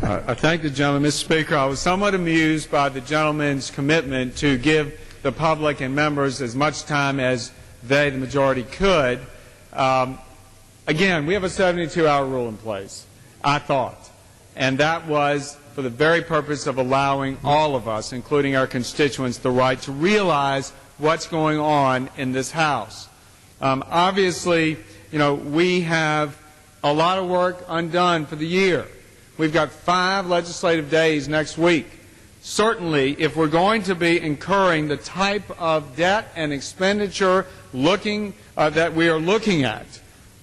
I thank the gentleman. Mr. Speaker, I was somewhat amused by the gentleman's commitment to give the public and members as much time as they, the majority, could. Again, we have a 72-hour rule in place, I thought, and that was for the very purpose of allowing all of us, including our constituents, the right to realize what's going on in this House. Obviously, we have a lot of work undone for the year. We've got 5 legislative days next week. Certainly, if we're going to be incurring the type of debt and expenditure that we are looking at,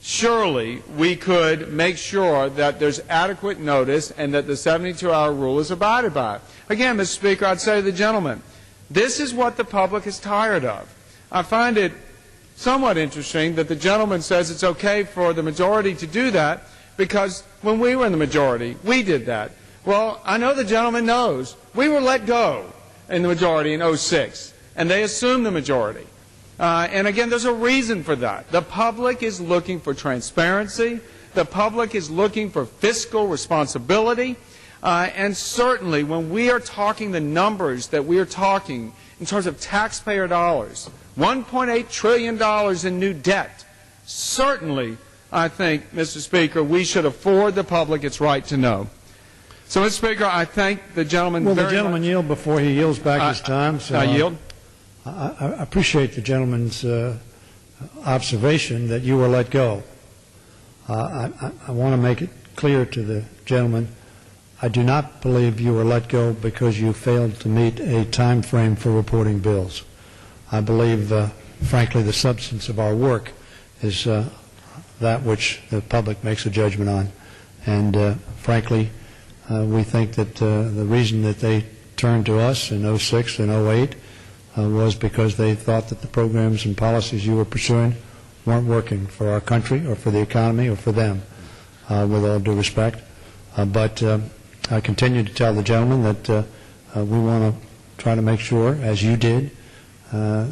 surely we could make sure that there's adequate notice and that the 72-hour rule is abided by. Again, Mr. Speaker, I'd say to the gentleman, this is what the public is tired of. I find it somewhat interesting that the gentleman says it's okay for the majority to do that because when we were in the majority, we did that. Well, I know the gentleman knows. We were let go in the majority in 06, and they assumed the majority. And again, there's a reason for that. The public is looking for transparency. The public is looking for fiscal responsibility. And certainly, when we are talking the numbers that we are talking in terms of taxpayer dollars, $1.8 trillion in new debt, certainly, I think, Mr. Speaker, we should afford the public its right to know. So, Mr. Speaker, I thank the gentleman very much. Will the gentleman yield before he yields back his time? So I yield. I appreciate the gentleman's observation that you were let go. I want to make it clear to the gentleman, I do not believe you were let go because you failed to meet a time frame for reporting bills. I believe, frankly, the substance of our work is that which the public makes a judgment on. And frankly, we think that the reason that they turned to us in 06 and 08 was because they thought that the programs and policies you were pursuing weren't working for our country or for the economy or for them, with all due respect. But I continue to tell the gentleman that we want to try to make sure, as you did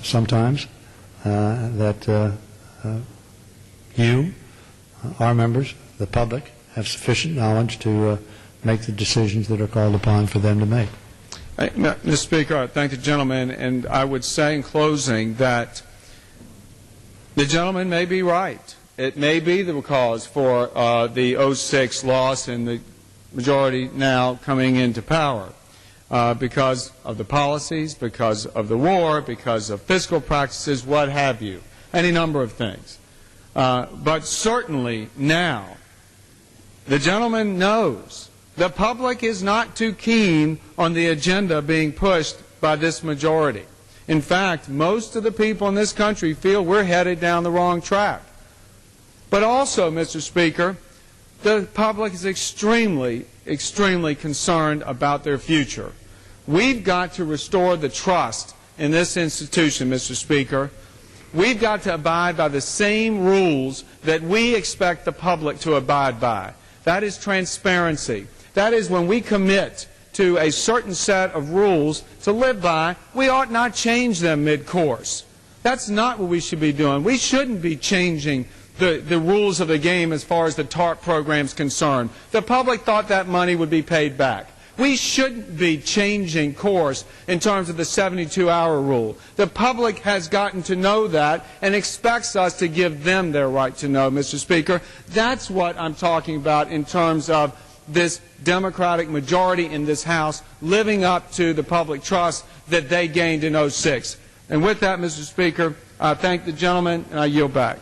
sometimes, that you, our members, the public, have sufficient knowledge to make the decisions that are called upon for them to make. Mr. Speaker, I thank the gentleman, and I would say in closing that the gentleman may be right. It may be the cause for the 06 loss and the majority now coming into power because of the policies, because of the war, because of fiscal practices, what have you, any number of things. But certainly now, the gentleman knows the public is not too keen on the agenda being pushed by this majority. In fact, most of the people in this country feel we're headed down the wrong track. But also, Mr. Speaker, the public is extremely, extremely concerned about their future. We've got to restore the trust in this institution, Mr. Speaker. We've got to abide by the same rules that we expect the public to abide by. That is transparency. That is, when we commit to a certain set of rules to live by, we ought not change them mid-course. That's not what we should be doing. We shouldn't be changing the rules of the game as far as the TARP program is concerned. The public thought that money would be paid back. We shouldn't be changing course in terms of the 72-hour rule. The public has gotten to know that and expects us to give them their right to know, Mr. Speaker. That's what I'm talking about in terms of this Democratic majority in this House living up to the public trust that they gained in 06. And with that, Mr. Speaker, I thank the gentleman and I yield back.